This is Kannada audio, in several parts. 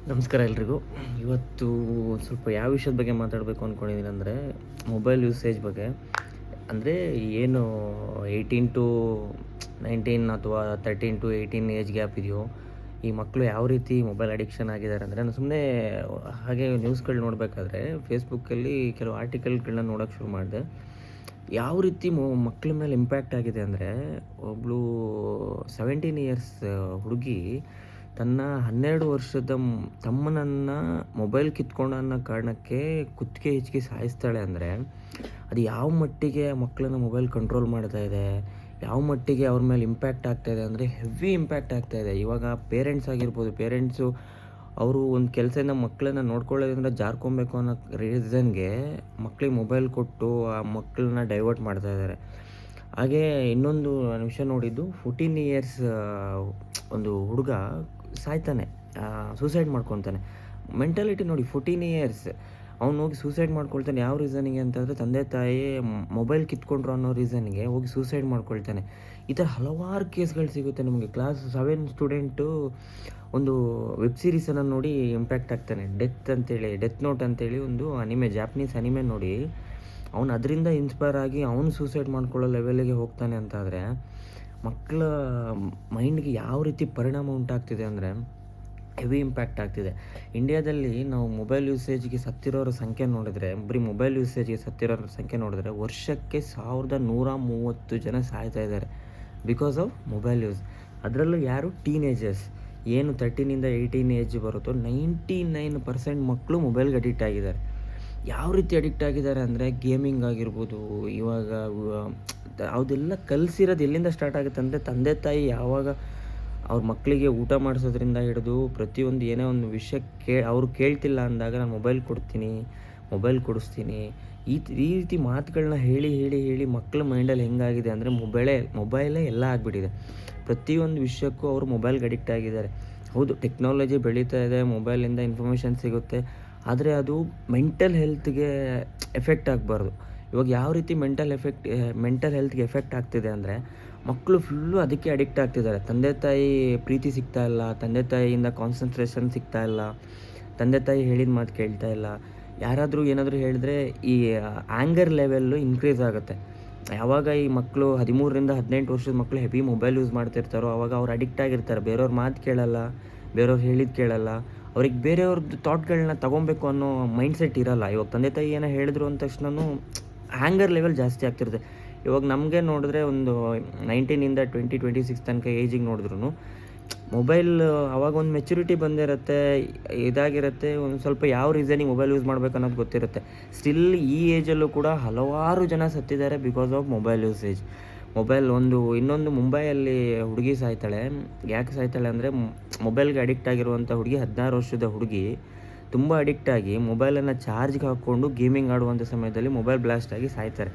ನಮಸ್ಕಾರ ಎಲ್ರಿಗೂ. ಇವತ್ತು ಸ್ವಲ್ಪ ಯಾವ ವಿಷಯದ ಬಗ್ಗೆ ಮಾತಾಡಬೇಕು ಅಂದ್ಕೊಂಡಿದ್ದೀನಿ ಅಂದರೆ, ಮೊಬೈಲ್ ಯೂಸೇಜ್ ಬಗ್ಗೆ. ಅಂದರೆ ಏನು 18 to 19 ಅಥವಾ 13 to 18 ಏಜ್ ಗ್ಯಾಪ್ ಇದೆಯೋ, ಈ ಮಕ್ಕಳು ಯಾವ ರೀತಿ ಮೊಬೈಲ್ ಅಡಿಕ್ಷನ್ ಆಗಿದ್ದಾರೆ ಅಂದರೆ, ನಾನು ಸುಮ್ಮನೆ ಹಾಗೆ ನ್ಯೂಸ್ಗಳು ನೋಡಬೇಕಾದ್ರೆ ಫೇಸ್ಬುಕ್ಕಲ್ಲಿ ಕೆಲವು ಆರ್ಟಿಕಲ್ಗಳನ್ನ ನೋಡೋಕ್ಕೆ ಶುರು ಮಾಡಿದೆ. ಯಾವ ರೀತಿ ಮಕ್ಕಳ ಮೇಲೆ ಇಂಪ್ಯಾಕ್ಟ್ ಆಗಿದೆ ಅಂದರೆ, ಒಬ್ಬಳು 17 ಇಯರ್ಸ್ ಹುಡುಗಿ ತನ್ನ 12 ವರ್ಷದ ತಮ್ಮನನ್ನು ಮೊಬೈಲ್ ಕಿತ್ಕೊಂಡ ಅನ್ನೋ ಕಾರಣಕ್ಕೆ ಕುತ್ತಿಗೆ ಹಿಚ್ಕಿ ಸಾಯಿಸ್ತಾಳೆ ಅಂದರೆ, ಅದು ಯಾವ ಮಟ್ಟಿಗೆ ಮಕ್ಕಳನ್ನ ಮೊಬೈಲ್ ಕಂಟ್ರೋಲ್ ಮಾಡ್ತಾ ಇದೆ, ಯಾವ ಮಟ್ಟಿಗೆ ಅವ್ರ ಮೇಲೆ ಇಂಪ್ಯಾಕ್ಟ್ ಆಗ್ತಾಯಿದೆ ಅಂದರೆ ಹೆವಿ ಇಂಪ್ಯಾಕ್ಟ್ ಆಗ್ತಾಯಿದೆ. ಇವಾಗ ಪೇರೆಂಟ್ಸ್ ಆಗಿರ್ಬೋದು, ಪೇರೆಂಟ್ಸು ಅವರು ಒಂದು ಕೆಲಸದಿಂದ ಮಕ್ಕಳನ್ನ ನೋಡ್ಕೊಳ್ಳೋದ್ರಿಂದ ಜಾರ್ಕೊಬೇಕು ಅನ್ನೋ ರೀಸನ್ಗೆ ಮಕ್ಕಳಿಗೆ ಮೊಬೈಲ್ ಕೊಟ್ಟು ಆ ಮಕ್ಕಳನ್ನ ಡೈವರ್ಟ್ ಮಾಡ್ತಾ ಇದ್ದಾರೆ. ಹಾಗೇ ಇನ್ನೊಂದು ವಿಷಯ ನೋಡಿದ್ದು, 14 ಇಯರ್ಸ್ ಒಂದು ಹುಡುಗ ಸಾಯ್ತಾನೆ, ಸೂಸೈಡ್ ಮಾಡ್ಕೊತಾನೆ. ಮೆಂಟಾಲಿಟಿ ನೋಡಿ, 14 ಇಯರ್ಸ್ ಅವ್ನು ಹೋಗಿ ಸೂಸೈಡ್ ಮಾಡ್ಕೊಳ್ತಾನೆ. ಯಾವ ರೀಸನಿಗೆ ಅಂತಂದರೆ, ತಂದೆ ತಾಯಿ ಮೊಬೈಲ್ ಕಿತ್ಕೊಂಡ್ರು ಅನ್ನೋ ರೀಸನ್ಗೆ ಹೋಗಿ ಸೂಸೈಡ್ ಮಾಡ್ಕೊಳ್ತಾನೆ. ಈ ಥರ ಹಲವಾರು ಕೇಸ್ಗಳು ಸಿಗುತ್ತೆ ನಿಮಗೆ. ಕ್ಲಾಸ್ 7 ಸ್ಟೂಡೆಂಟು ಒಂದು ವೆಬ್ ಸೀರೀಸನ್ನು ನೋಡಿ ಇಂಪ್ಯಾಕ್ಟ್ ಆಗ್ತಾನೆ. ಡೆತ್ ನೋಟ್ ಅಂತೇಳಿ ಒಂದು ಅನಿಮೆ, ಜಾಪನೀಸ್ ಅನಿಮೆ ನೋಡಿ ಅವನು ಅದರಿಂದ ಇನ್ಸ್ಪೈರ್ ಆಗಿ ಅವನು ಸೂಸೈಡ್ ಮಾಡ್ಕೊಳ್ಳೋ ಲೆವೆಲಿಗೆ ಹೋಗ್ತಾನೆ ಅಂತಾದರೆ, ಮಕ್ಕಳ ಮೈಂಡ್ಗೆ ಯಾವ ರೀತಿ ಪರಿಣಾಮ ಉಂಟಾಗ್ತಿದೆ ಅಂದರೆ ಹೆವಿ ಇಂಪ್ಯಾಕ್ಟ್ ಆಗ್ತಿದೆ. ಇಂಡಿಯಾದಲ್ಲಿ ನಾವು ಮೊಬೈಲ್ ಯೂಸೇಜ್ಗೆ ಸತ್ತಿರೋರ ಸಂಖ್ಯೆ ನೋಡಿದರೆ, ಬರೀ ಮೊಬೈಲ್ ಯೂಸೇಜ್ಗೆ ಸತ್ತಿರೋರ ಸಂಖ್ಯೆ ನೋಡಿದ್ರೆ ವರ್ಷಕ್ಕೆ 1130 ಜನ ಸಾಯ್ತಾ ಇದ್ದಾರೆ ಬಿಕಾಸ್ ಆಫ್ ಮೊಬೈಲ್ ಯೂಸ್. ಅದರಲ್ಲೂ ಯಾರು ಟೀನೇಜರ್ಸ್, ಏನು 13 to 18 ಏಜ್ ಬರುತ್ತೋ 99% ಮಕ್ಕಳು ಮೊಬೈಲ್ಗೆ ಅಡಿಕ್ಟ್ ಆಗಿದ್ದಾರೆ. ಯಾವ ರೀತಿ ಅಡಿಕ್ಟ್ ಆಗಿದ್ದಾರೆ ಅಂದರೆ, ಗೇಮಿಂಗ್ ಆಗಿರ್ಬೋದು. ಇವಾಗ ಅದೆಲ್ಲ ಕಲಿಸಿರೋದು ಎಲ್ಲಿಂದ ಸ್ಟಾರ್ಟ್ ಆಗುತ್ತೆ ಅಂದರೆ, ತಂದೆ ತಾಯಿ ಯಾವಾಗ ಅವ್ರ ಮಕ್ಕಳಿಗೆ ಊಟ ಮಾಡಿಸೋದ್ರಿಂದ ಹಿಡಿದು ಪ್ರತಿಯೊಂದು ಏನೇ ಒಂದು ವಿಷಯ ಅವ್ರು ಕೇಳ್ತಿಲ್ಲ ಅಂದಾಗ ನಾನು ಮೊಬೈಲ್ ಕೊಡಿಸ್ತೀನಿ, ಈ ರೀತಿ ಮಾತುಗಳನ್ನ ಹೇಳಿ ಮಕ್ಕಳ ಮೈಂಡಲ್ಲಿ ಹೆಂಗಾಗಿದೆ ಅಂದರೆ, ಮೊಬೈಲೇ ಎಲ್ಲ ಆಗಿಬಿಟ್ಟಿದೆ. ಪ್ರತಿಯೊಂದು ವಿಷಯಕ್ಕೂ ಅವರು ಮೊಬೈಲ್ಗೆ ಅಡಿಕ್ಟ್ ಆಗಿದ್ದಾರೆ. ಹೌದು, ಟೆಕ್ನಾಲಜಿ ಬೆಳೀತಾ ಇದೆ, ಮೊಬೈಲಿಂದ ಇನ್ಫಾರ್ಮೇಷನ್ ಸಿಗುತ್ತೆ, ಆದರೆ ಅದು ಮೆಂಟಲ್ ಹೆಲ್ತ್ಗೆ ಎಫೆಕ್ಟ್ ಆಗಬಾರ್ದು. ಇವಾಗ ಯಾವ ರೀತಿ ಮೆಂಟಲ್ ಹೆಲ್ತ್ಗೆ ಎಫೆಕ್ಟ್ ಆಗ್ತಿದೆ ಅಂದರೆ, ಮಕ್ಕಳು ಫುಲ್ಲು ಅದಕ್ಕೆ ಅಡಿಕ್ಟ್ ಆಗ್ತಿದ್ದಾರೆ. ತಂದೆ ತಾಯಿ ಪ್ರೀತಿ ಸಿಗ್ತಾ ಇಲ್ಲ, ತಂದೆ ತಾಯಿಯಿಂದ ಕಾನ್ಸಂಟ್ರೇಷನ್ ಸಿಗ್ತಾ ಇಲ್ಲ, ತಂದೆ ತಾಯಿ ಹೇಳಿದ ಮಾತು ಕೇಳ್ತಾ ಇಲ್ಲ. ಯಾರಾದರೂ ಏನಾದರೂ ಹೇಳಿದ್ರೆ ಈ ಆ್ಯಂಗರ್ ಲೆವೆಲ್ಲು ಇನ್ಕ್ರೀಸ್ ಆಗುತ್ತೆ. ಯಾವಾಗ ಈ ಮಕ್ಕಳು 13 to 18 ವರ್ಷದ ಮಕ್ಕಳು ಹೆವಿ ಮೊಬೈಲ್ ಯೂಸ್ ಮಾಡ್ತಿರ್ತಾರೋ ಆವಾಗ ಅವ್ರು ಅಡಿಕ್ಟ್ ಆಗಿರ್ತಾರೆ. ಬೇರೆಯವ್ರ ಮಾತು ಕೇಳಲ್ಲ, ಬೇರೆಯವ್ರು ಹೇಳಿದ್ದು ಕೇಳಲ್ಲ. ಅವ್ರಿಗೆ ಬೇರೆಯವ್ರದ್ದು ಥಾಟ್ಗಳನ್ನ ತೊಗೊಬೇಕು ಅನ್ನೋ ಮೈಂಡ್ಸೆಟ್ ಇರೋಲ್ಲ. ಇವಾಗ ತಂದೆ ತಾಯಿ ಏನೋ ಹೇಳಿದ್ರು ಅಂದ ತಕ್ಷಣವೂ ಆ್ಯಂಗರ್ ಲೆವೆಲ್ ಜಾಸ್ತಿ ಆಗ್ತಿರುತ್ತೆ. ಇವಾಗ ನಮಗೆ ನೋಡಿದ್ರೆ ಒಂದು 19 to 26 ತನಕ ಏಜಿಗೆ ನೋಡಿದ್ರು ಮೊಬೈಲ್ ಅವಾಗ ಒಂದು ಮೆಚುರಿಟಿ ಬಂದಿರುತ್ತೆ, ಇದಾಗಿರುತ್ತೆ. ಒಂದು ಸ್ವಲ್ಪ ಯಾವ ರೀಸನಿಗೆ ಮೊಬೈಲ್ ಯೂಸ್ ಮಾಡಬೇಕು ಅನ್ನೋದು ಗೊತ್ತಿರುತ್ತೆ. ಸ್ಟಿಲ್ ಈ ಏಜಲ್ಲೂ ಕೂಡ ಹಲವಾರು ಜನ ಸತ್ತಿದ್ದಾರೆ ಬಿಕಾಸ್ ಆಫ್ ಮೊಬೈಲ್ ಯೂಸೇಜ್. ಇನ್ನೊಂದು ಮುಂಬೈಯಲ್ಲಿ ಹುಡುಗಿ ಸಾಯ್ತಾಳೆ. ಯಾಕೆ ಸಾಯ್ತಾಳೆ ಅಂದರೆ, ಮೊಬೈಲ್ಗೆ ಅಡಿಕ್ಟ್ ಆಗಿರುವಂಥ ಹುಡುಗಿ, 16 ವರ್ಷದ ಹುಡುಗಿ ತುಂಬ ಅಡಿಕ್ಟಾಗಿ ಮೊಬೈಲನ್ನು ಚಾರ್ಜ್ಗೆ ಹಾಕ್ಕೊಂಡು ಗೇಮಿಂಗ್ ಆಡುವಂಥ ಸಮಯದಲ್ಲಿ ಮೊಬೈಲ್ ಬ್ಲಾಸ್ಟ್ ಆಗಿ ಸಾಯ್ತಾರೆ.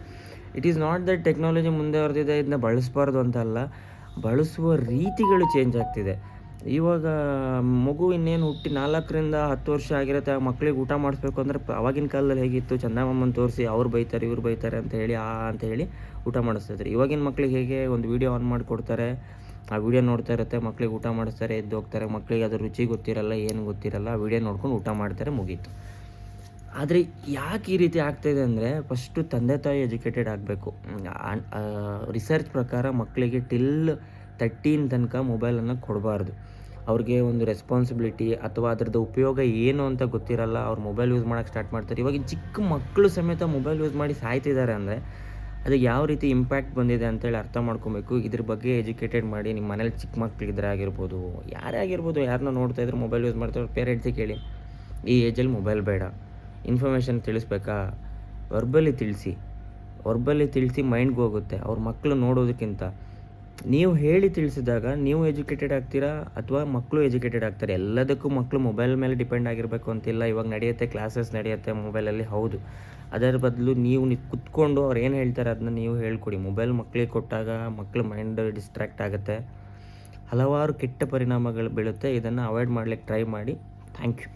It is not that technology ಮುಂದುವರೆದಿದೆ, ಇದನ್ನ ಬಳಸಬಾರ್ದು ಅಂತಲ್ಲ, ಬಳಸುವ ರೀತಿಗಳು ಚೇಂಜ್ ಆಗ್ತಿದೆ. ಇವಾಗ ಮಗು ಇನ್ನೇನು ಹುಟ್ಟಿ 4 to 10 ವರ್ಷ ಆಗಿರುತ್ತೆ, ಆ ಮಕ್ಕಳಿಗೆ ಊಟ ಮಾಡಿಸ್ಬೇಕು ಅಂದರೆ ಆವಾಗಿನ ಕಾಲದಲ್ಲಿ ಹೇಗಿತ್ತು, ಚಂದಮಾಮನ ತೋರಿಸಿ ಅವ್ರು ಬೈತಾರೆ ಇವ್ರು ಬೈತಾರೆ ಅಂತ ಹೇಳಿ ಊಟ ಮಾಡಿಸ್ತಿದ್ರು. ಇವಾಗಿನ ಮಕ್ಳಿಗೆ ಹೇಗೆ ಒಂದು ವೀಡಿಯೋ ಆನ್ ಮಾಡಿ ಕೊಡ್ತಾರೆ, ಆ ವಿಡಿಯೋ ನೋಡ್ತಾ ಇರುತ್ತೆ, ಮಕ್ಳಿಗೆ ಊಟ ಮಾಡಿಸ್ತಾರೆ, ಎದ್ದು ಹೋಗ್ತಾರೆ. ಮಕ್ಕಳಿಗೆ ಅದ್ರ ರುಚಿ ಗೊತ್ತಿರಲ್ಲ, ಏನು ಗೊತ್ತಿರಲ್ಲ, ಆ ವಿಡಿಯೋ ನೋಡ್ಕೊಂಡು ಊಟ ಮಾಡ್ತಾರೆ, ಮುಗೀತು. ಆದರೆ ಯಾಕೆ ಈ ರೀತಿ ಆಗ್ತಾಯಿದೆ ಅಂದರೆ, ಫಸ್ಟು ತಂದೆ ತಾಯಿ ಎಜುಕೇಟೆಡ್ ಆಗಬೇಕು. ರಿಸರ್ಚ್ ಪ್ರಕಾರ ಮಕ್ಕಳಿಗೆ ಟಿಲ್ 13 ತನಕ ಮೊಬೈಲನ್ನು ಕೊಡಬಾರ್ದು. ಅವ್ರಿಗೆ ಒಂದು ರೆಸ್ಪಾನ್ಸಿಬಿಲಿಟಿ ಅಥವಾ ಅದರದ್ದು ಉಪಯೋಗ ಏನು ಅಂತ ಗೊತ್ತಿರಲ್ಲ, ಅವ್ರು ಮೊಬೈಲ್ ಯೂಸ್ ಮಾಡೋಕ್ಕೆ ಸ್ಟಾರ್ಟ್ ಮಾಡ್ತಾರೆ. ಇವಾಗ ಚಿಕ್ಕ ಮಕ್ಕಳು ಸಮೇತ ಮೊಬೈಲ್ ಯೂಸ್ ಮಾಡಿ ಸಾಯ್ತಿದ್ದಾರೆ ಅಂದರೆ ಅದಕ್ಕೆ ಯಾವ ರೀತಿ ಇಂಪ್ಯಾಕ್ಟ್ ಬಂದಿದೆ ಅಂತೇಳಿ ಅರ್ಥ ಮಾಡ್ಕೊಬೇಕು. ಇದ್ರ ಬಗ್ಗೆ ಎಜುಕೇಟೆಡ್ ಮಾಡಿ, ನಿಮ್ಮ ಮನೇಲಿ ಚಿಕ್ಕ ಮಕ್ಕಳಿದ್ರೆ ಆಗಿರ್ಬೋದು, ಯಾರೇ ಆಗಿರ್ಬೋದು, ಯಾರನ್ನ ನೋಡ್ತಾ ಇದ್ರೆ ಮೊಬೈಲ್ ಯೂಸ್ ಮಾಡ್ತಾರೆ, ಪೇರೆಂಟ್ಸಿಗೆ ಕೇಳಿ, ಈ ಏಜಲ್ಲಿ ಮೊಬೈಲ್ ಬೇಡ. ಇನ್ಫಾರ್ಮೇಷನ್ ತಿಳಿಸ್ಬೇಕಾ, ವರ್ಬಲಿ ತಿಳಿಸಿ ಮೈಂಡ್ಗೆ ಹೋಗುತ್ತೆ. ಅವ್ರ ಮಕ್ಕಳು ನೋಡೋದಕ್ಕಿಂತ ನೀವು ಹೇಳಿ ತಿಳಿಸಿದಾಗ ನೀವು ಎಜುಕೇಟೆಡ್ ಆಗ್ತೀರಾ ಅಥವಾ ಮಕ್ಕಳು ಎಜುಕೇಟೆಡ್ ಆಗ್ತಾರೆ. ಎಲ್ಲದಕ್ಕೂ ಮಕ್ಕಳು ಮೊಬೈಲ್ ಮೇಲೆ ಡಿಪೆಂಡ್ ಆಗಿರಬೇಕು ಅಂತಿಲ್ಲ. ಇವಾಗ ನಡೆಯುತ್ತೆ, ಕ್ಲಾಸಸ್ ನಡೆಯುತ್ತೆ ಮೊಬೈಲಲ್ಲಿ, ಹೌದು. ಅದರ ಬದಲು ನೀವು ಕುತ್ಕೊಂಡು ಅವ್ರು ಏನು ಹೇಳ್ತಾರೆ ಅದನ್ನ ನೀವು ಹೇಳ್ಕೊಡಿ. ಮೊಬೈಲ್ ಮಕ್ಕಳಿಗೆ ಕೊಟ್ಟಾಗ ಮಕ್ಕಳ ಮೈಂಡ್ ಡಿಸ್ಟ್ರ್ಯಾಕ್ಟ್ ಆಗುತ್ತೆ, ಹಲವಾರು ಕೆಟ್ಟ ಪರಿಣಾಮಗಳು ಬೀಳುತ್ತೆ. ಇದನ್ನು ಅವಾಯ್ಡ್ ಮಾಡ್ಲಿಕ್ಕೆ ಟ್ರೈ ಮಾಡಿ. Thank you.